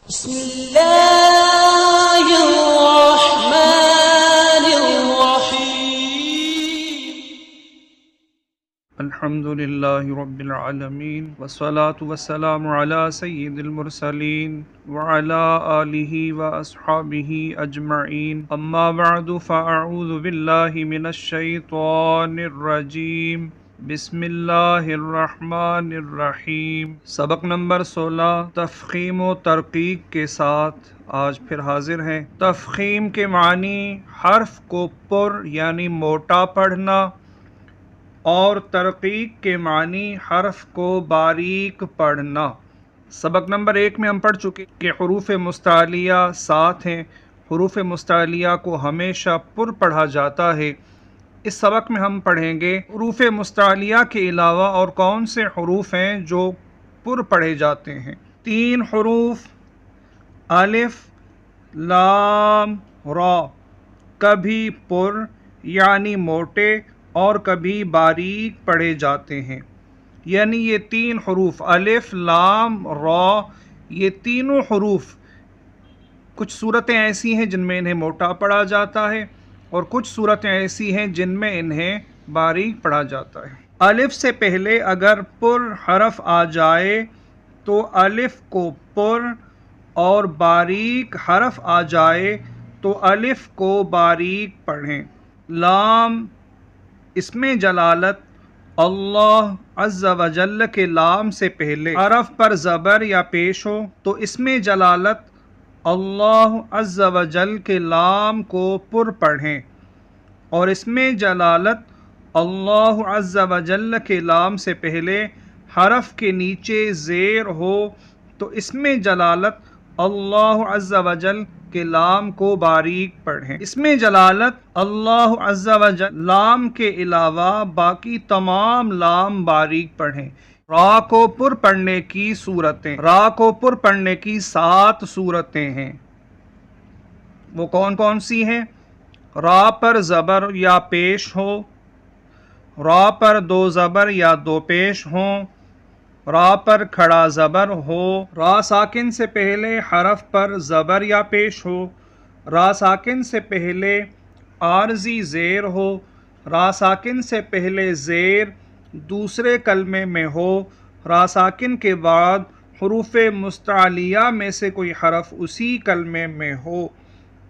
بسم الله الرحمن الرحيم الحمد لله رب العالمين والصلاة والسلام على سيد المرسلين وعلى آله وأصحابه أجمعين أما بعد فأعوذ بالله من الشيطان الرجيم بسم اللہ الرحمن الرحیم۔ سبق نمبر 16 تفخیم و ترقیق کے ساتھ آج پھر حاضر ہیں۔ تفخیم کے معنی حرف کو پر یعنی موٹا پڑھنا، اور ترقیق کے معنی حرف کو باریک پڑھنا۔ سبق نمبر 1 میں ہم پڑھ چکے کہ حروف مستعلیہ 7 ہیں۔ حروف مستعلیہ کو ہمیشہ پر پڑھا جاتا ہے۔ اس سبق میں ہم پڑھیں گے حروف مستعلیہ کے علاوہ اور کون سے حروف ہیں جو پر پڑھے جاتے ہیں۔ 3 حروف الف لام را کبھی پر یعنی موٹے اور کبھی باریک پڑھے جاتے ہیں، یعنی یہ 3 حروف الف لام را، یہ تینوں حروف کچھ صورتیں ایسی ہیں جن میں انہیں موٹا پڑھا جاتا ہے اور کچھ صورتیں ایسی ہیں جن میں انہیں باریک پڑھا جاتا ہے۔ الف سے پہلے اگر پر حرف آ جائے تو الف کو پر، اور باریک حرف آ جائے تو الف کو باریک پڑھیں۔ لام، اسم جلالت اللہ عز و جل کے لام سے پہلے حرف پر زبر یا پیش ہو تو اسم جلالت اللہ عز و جل کے لام کو پر پڑھیں، اور اسم جلالت اللہ عز و جل کے لام سے پہلے حرف کے نیچے زیر ہو تو اسم جلالت اللہ عز و جل کے لام کو باریک پڑھیں۔ اسم جلالت اللہ عز و جل لام کے علاوہ باقی تمام لام باریک پڑھیں۔ را کو پر پڑھنے کی صورتیں، را کو پر پڑھنے کی 7 صورتیں ہیں۔ وہ کون کون سی ہیں؟ را پر زبر یا پیش ہو، را پر 2 زبر یا 2 پیش ہوں، را پر کھڑا زبر ہو، را ساکن سے پہلے حرف پر زبر یا پیش ہو، را ساکن سے پہلے عارضی زیر ہو، را ساکن سے پہلے زیر دوسرے کلمے میں ہو، را ساکن کے بعد حروف مستعلیہ میں سے کوئی حرف اسی کلمے میں ہو۔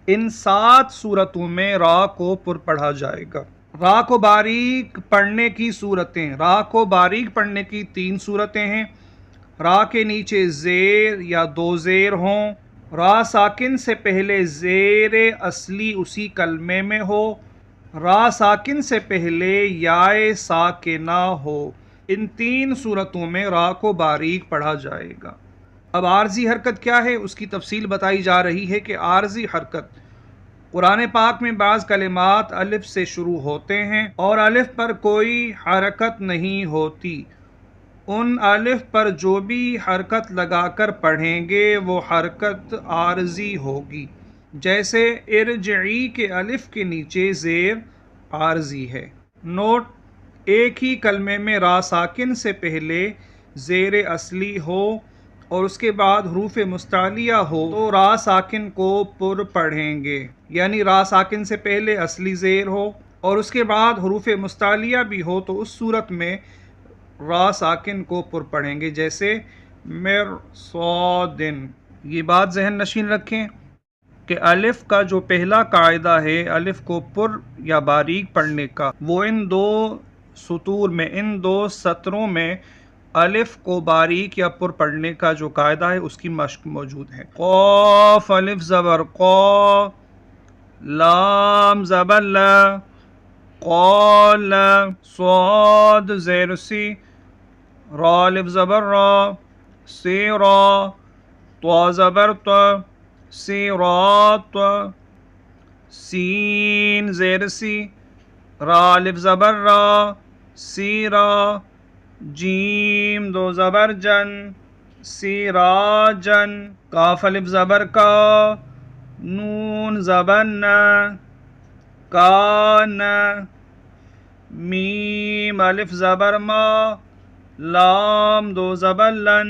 ان 7 صورتوں میں را کو پر پڑھا جائے گا۔ را کو باریک پڑھنے کی صورتیں، را کو باریک پڑھنے کی 3 صورتیں ہیں۔ را کے نیچے زیر یا 2 زیر ہوں، را ساکن سے پہلے زیر اصلی اسی کلمے میں ہو، را ساکن سے پہلے یائے ساکنہ ہو۔ ان 3 صورتوں میں را کو باریک پڑھا جائے گا۔ اب عارضی حرکت کیا ہے اس کی تفصیل بتائی جا رہی ہے کہ عارضی حرکت قرآن پاک میں بعض کلمات الف سے شروع ہوتے ہیں اور الف پر کوئی حرکت نہیں ہوتی، ان الف پر جو بھی حرکت لگا کر پڑھیں گے وہ حرکت عارضی ہوگی۔ جیسے ارجعی کے الف کے نیچے زیر عارضی ہے۔ نوٹ: ایک ہی کلمے میں را ساکن سے پہلے زیر اصلی ہو اور اس کے بعد حروف مستعلیہ ہو تو را ساکن کو پر پڑھیں گے، یعنی را ساکن سے پہلے اصلی زیر ہو اور اس کے بعد حروف مستعلیہ بھی ہو تو اس صورت میں را ساکن کو پر پڑھیں گے، جیسے مرصادن۔ یہ بات ذہن نشین رکھیں کہ الف کا جو پہلا قاعدہ ہے الف کو پر یا باریک پڑھنے کا، وہ ان 2 سطور میں، ان 2 سطروں میں الف کو باریک یا پر پڑھنے کا جو قاعدہ ہے اس کی مشق موجود ہے۔ قاف الف زبر قا، لام زبر لا، قال، صاد زیر سی، را الف زبر را، سی را، طا زبر طا، سی را طا، سین زیر سی، را الف زبر را، سی را، جیم 2 زبر جن، سی را جن، کاف الف زبر کا، نون زبر نا، کان، میم الف زبر ما، لام 2 زبر لن،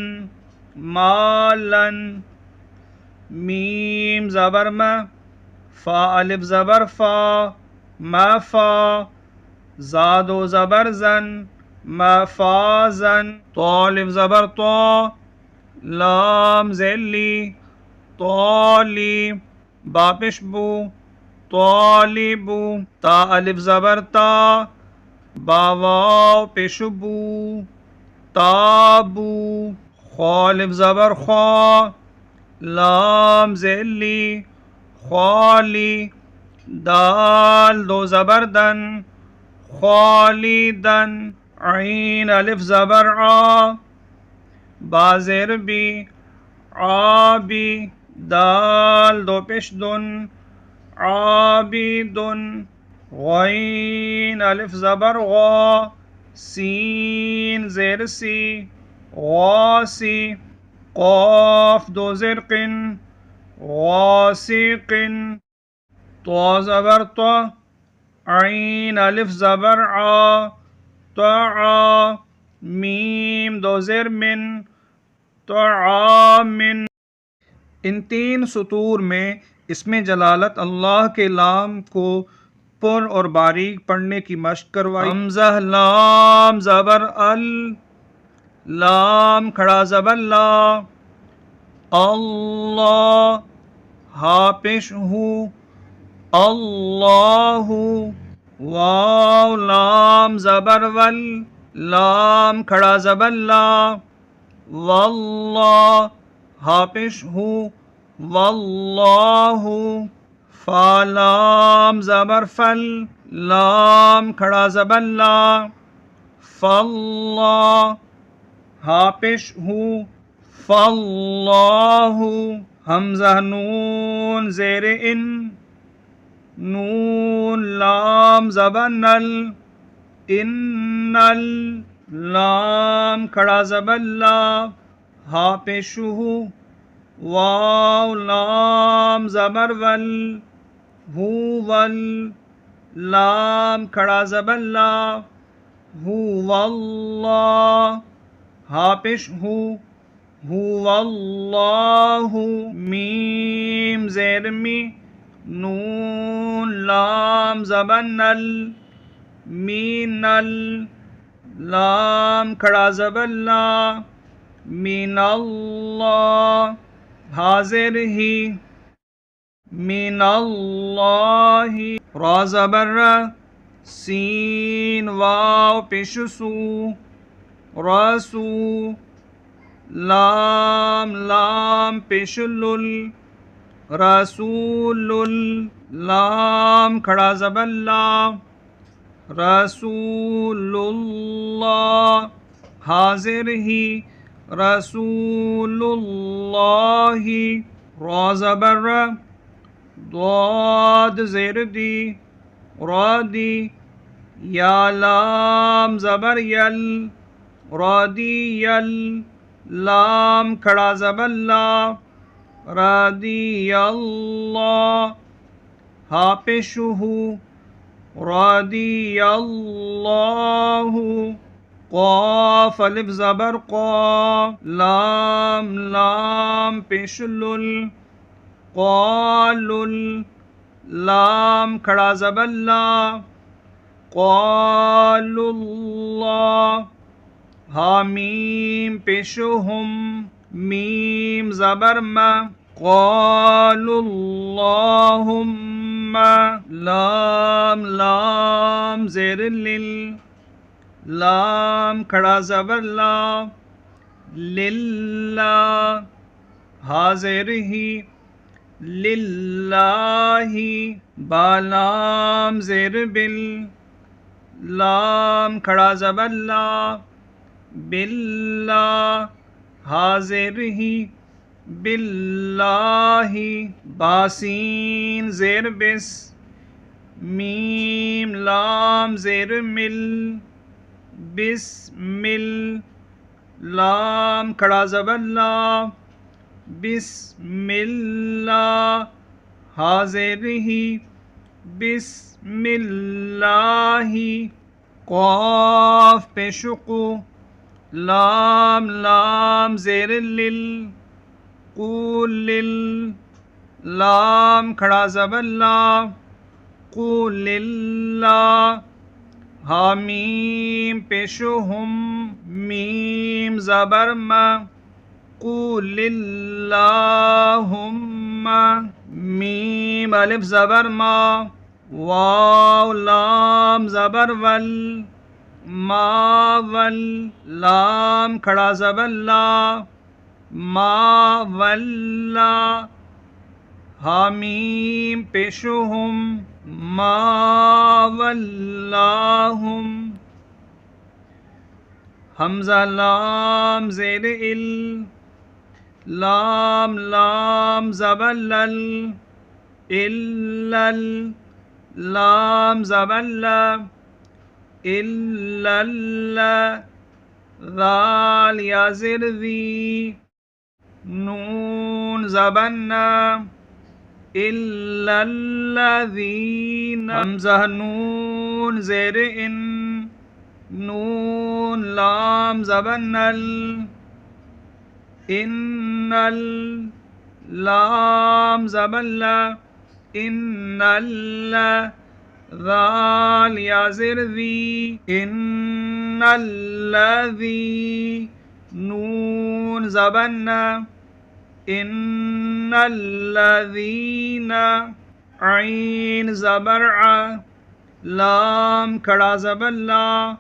مالن، میم زبر م، فا الف زبر فا، مفا، زاد و زبر زن، مفازن، تو الف زبر تو، لام زلی، طالی، با پیش بو، طالبو، تا الف زبر تا، با واو پیش بو، تابو، خا الف زبر خا، لام زلی، خالی، دال دو زبر دن، خالیدن، عین الف زبر آ، با زیر بی، عابی، دال دو پیش دن، عابدن، غین الف زبر غا، سین زیر سی، غاسی، قاف دو زیر قن، غاسقن، تو زبر تو، عین الف زبر آ، تعا، میم دو زیر من، تعامن۔ ان 3 سطور میں اسم جلالت اللہ کے لام کو پر اور باریک پڑھنے کی مشق کروائی۔ حمزہ لام زبر ال، لام کھڑا زبر لا، اللہ، ہا پیش ہو، اللہ، واو لام زبر ول، لام کھڑا زبر لا، واللہ، ہا پیش ہو، واللہ، فا لام زبر فل، لام کھڑا زبر لا، فاللہ، ہا پیش ہو، فاللہ، حمزہ نون زیر ان، نون لام زبر نل، انل، لام کھڑا زبر لا، ہا پیش ہو، واو لام زبر ول، ہو ول، لام کھڑا زبر لا، ہو واللہ، ہا پیش ہو، هو اللہ، میم زیر می، نون لام زبر نل، مینل، لام کھڑا زبر لا، من اللہ، حاضر ہی، من اللہ، را زبر را، سین واو پیش سو، رسو، لام لام پیش لل، رسول، لام کھڑا زبر لا، رسول اللہ، حاضر ہی، رسول اللہ، را زبر را، ضاد زیر دی، رادی، یا لام زبر یل، رادی یل، لام کھڑا زبر لا، رادی اللہ، ہا پیش ہو، رادی اللہ، قاف الف زبر قا، لام لام پیش لل، قالل، لام کھڑا زبر لا، قال اللہ، حامیم پیش ہم، میم زبر ما، قال اللہم، لام لام زیر لل، لام کھڑا زبر لا، للہ، حاضر ہی، للہ، با لام زیر بل، لام کھڑا زبر لا، باللہ، حاضر ہی، باللہ، باسین زیر بس، میم لام زیر مل، بسمل، لام کھڑا زبر لا، بسم اللہ، حاضر ہی، بسم اللہ، قاف پیش قو، لام لام زیر لل، قول لام کھڑا زبر لا قول اللہ حامیم پیشو ہم میم زبر ما قول اللہم میم الف زبر ما واو لام زبر ول ما ول لام کھڑا زبر لا ما ولا حامیم پیشہم ما ولاہم حمزہ لام زیر ال لام لام زبر لل الل لام زبر لا الل ذال یا زر ذی نون زبر نا إلا الذين حمزة نون زیر ان نون لام زبر ان لام زبر لا ان ذال یا زر ذی ان الذی نون زبر نا ان الذین عین زبر ع لام کھڑا زبر لا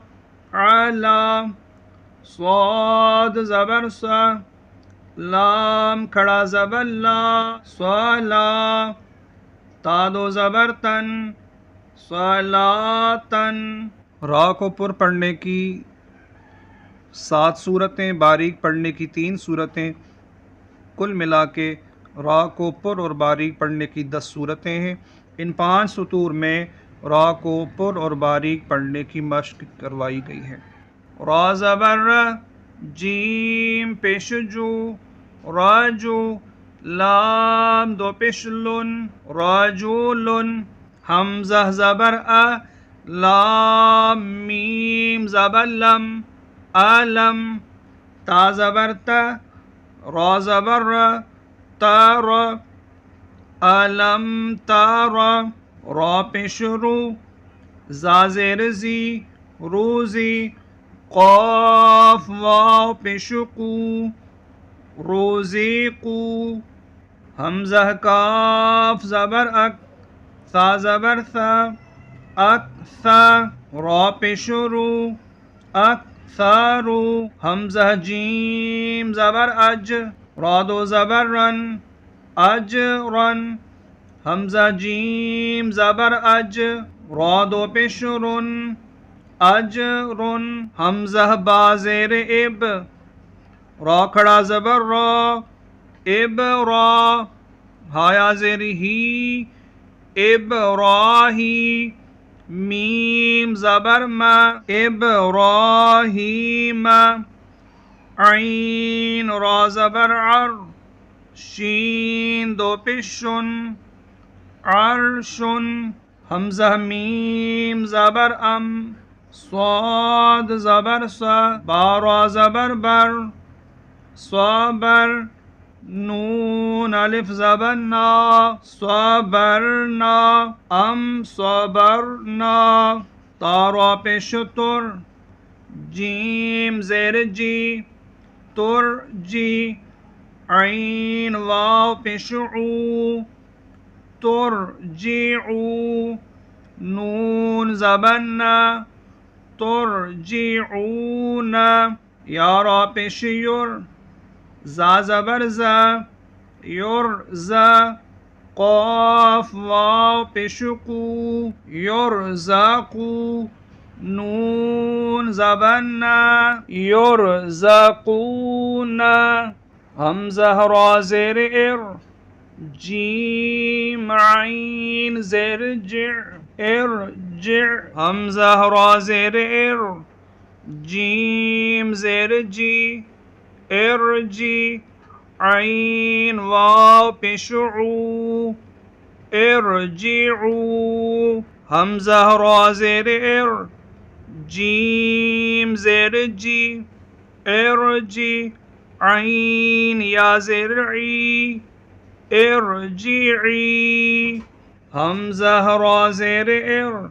علا صاد زبر سا لام کھڑا زبر لا صلا تا دو زبر تن صلاتن را کو پر پڑھنے کی 7 صورتیں، باریک پڑھنے کی 3 صورتیں، کل ملا کے را کو پر اور باریک پڑھنے کی 10 صورتیں ہیں۔ ان 5 سطور میں را کو پر اور باریک پڑھنے کی مشق کروائی گئی ہے۔ را زبر ر جیم پیش جو راجو لام دو پیش لن راجولن حمزہ زبر ا لام میم زبر لم علم تا زبر تا را زبر تار علم تار را پیش رو زا زیر زی روزی قاف واو پیش قو روزی قو حمزہ کاف زبر اک ثا زبر ثا اک ثا را پیش رو اک ثارو حمزہ جیم زبر اج را دو زبر رن اج رن حمزہ جیم زبر اج را دو پیش رن اج رن حمزہ با زیر اب را کھڑا زبر را اب را ہایا زیر ہی اب راہی میم زبر ما ابراہیم عین را زبر عر شین دو پیشن عرشن حمزہ میم زبر ام صاد زبر سا بارا زبر بر صابر نون الف زبر نا صبرنا ام صبرنا تارا پیش تر جیم زیر جی تر جی عین واو پیش عو تر جی عو نون زبر نا تر جی عون یارا پیش یر زا زبر زا یرزا قاف واو پیش قو یرزقو نون زبر نا یرزقون حمزہ را زیر ار جیم عین زیر جع ارجع حمزہ را زیر ار جیم زیر جی ارجی عین واو پیش عو ارجعو حمزہ را زیر ار جیم زیر جی ارجی عین یا زیر عی ارجعی حمزہ را زیر ار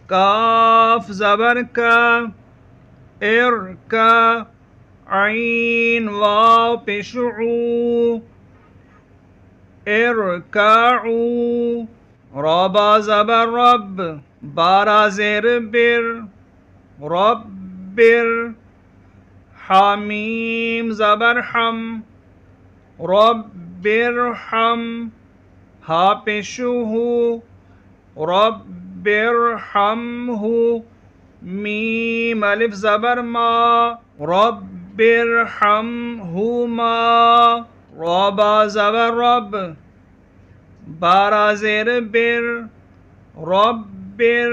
کاف زبر کا ارکا عین واو پیش عو ارکعو ربا زبر رب بارا زیر بر ربر حمیم زبر حم ربر حم ہا پیشو ہو ربر حم ہو میم الف زبر ما ربر حم ہما ربا زبر رب بارا زیر بر ربر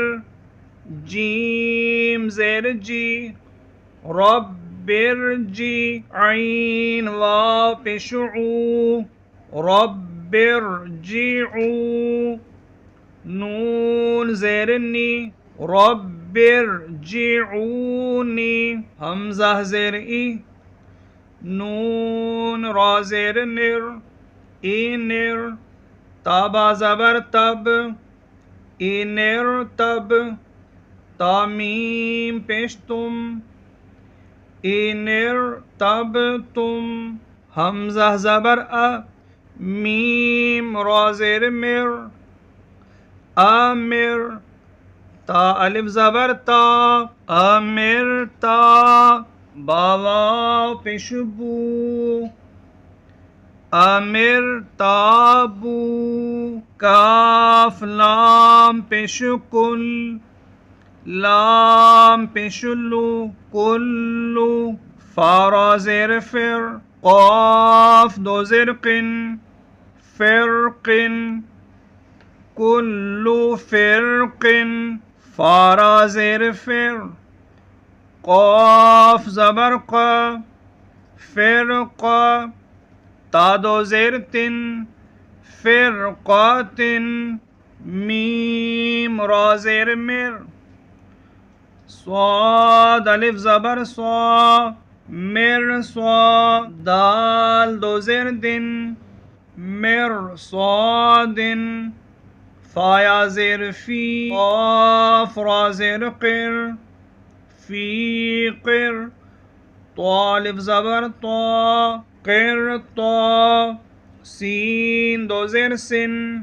جیم زیر جی ربر جی عین واو پیشعو ربر جیعو نون زیر نی ربر جیعونی حمزہ زیر ای نون را زیر نر اینر تابا زبر تب اینر تب تامیم پیش تم اینر تب تم حمزہ زبر میم را زیر مر امر تا الف زبر تا امر تا باوا پیش بو امر تابو کاف لام پیش کل لام پیش لو کلو فارا زیر فر قاف دو زیر قن فرقن کلو فرقن فارا زیر فر قاف زبر قا فرقا تا دو زیر تن فرقاتن میم را زیر مر صاد الف زبر صا مر صا دال دو زیر دن مر صادن فایا زیر فی قاف را زیر قر فی قر طالب زبر طا قر طا سین دو زیر سن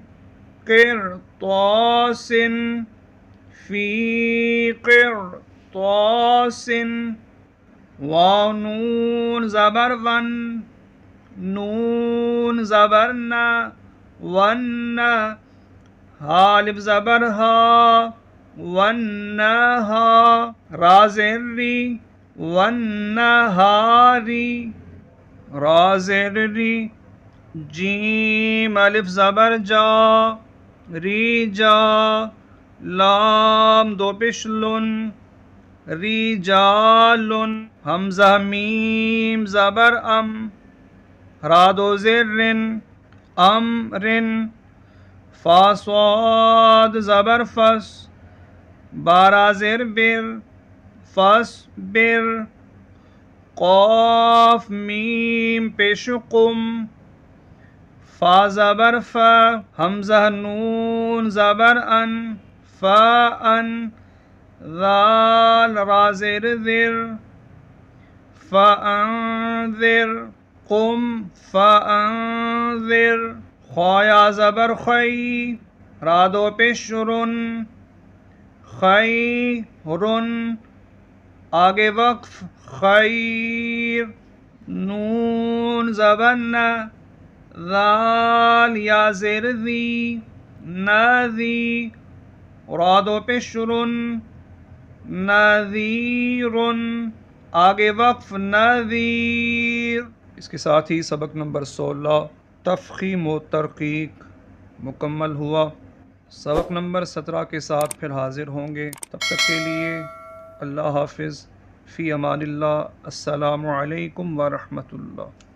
قر طا سن فی قر طا سن واو نون زبر ون نون زبر نا ون ہا الف زبر ہا ونہا را زیر ری ونہاری را زیر ری جیم الف زبر جا ری جا لام دو پشلن رجالن حمزہ میم زبر را دو زیر رن امرن فا صاد زبر فس بارا زیر بر فس بر قاف میم پیش قم فا زبر فا حمزہ نون زبر ان فا ان ذال را زیر ذر فانذر قم فانذر خایا زبر خی را دو پیش رن خیرن آگے وقف خیر نون زبر نا ذال یا زیر ذی نذی را دو پیش رن نذیرن آگے وقف نذیر۔ اس کے ساتھ ہی سبق نمبر 16 تفخیم و ترقیق مکمل ہوا۔ سبق نمبر 17 کے ساتھ پھر حاضر ہوں گے، تب تک کے لیے اللہ حافظ، فی امان اللہ، السلام علیکم ورحمۃ اللہ۔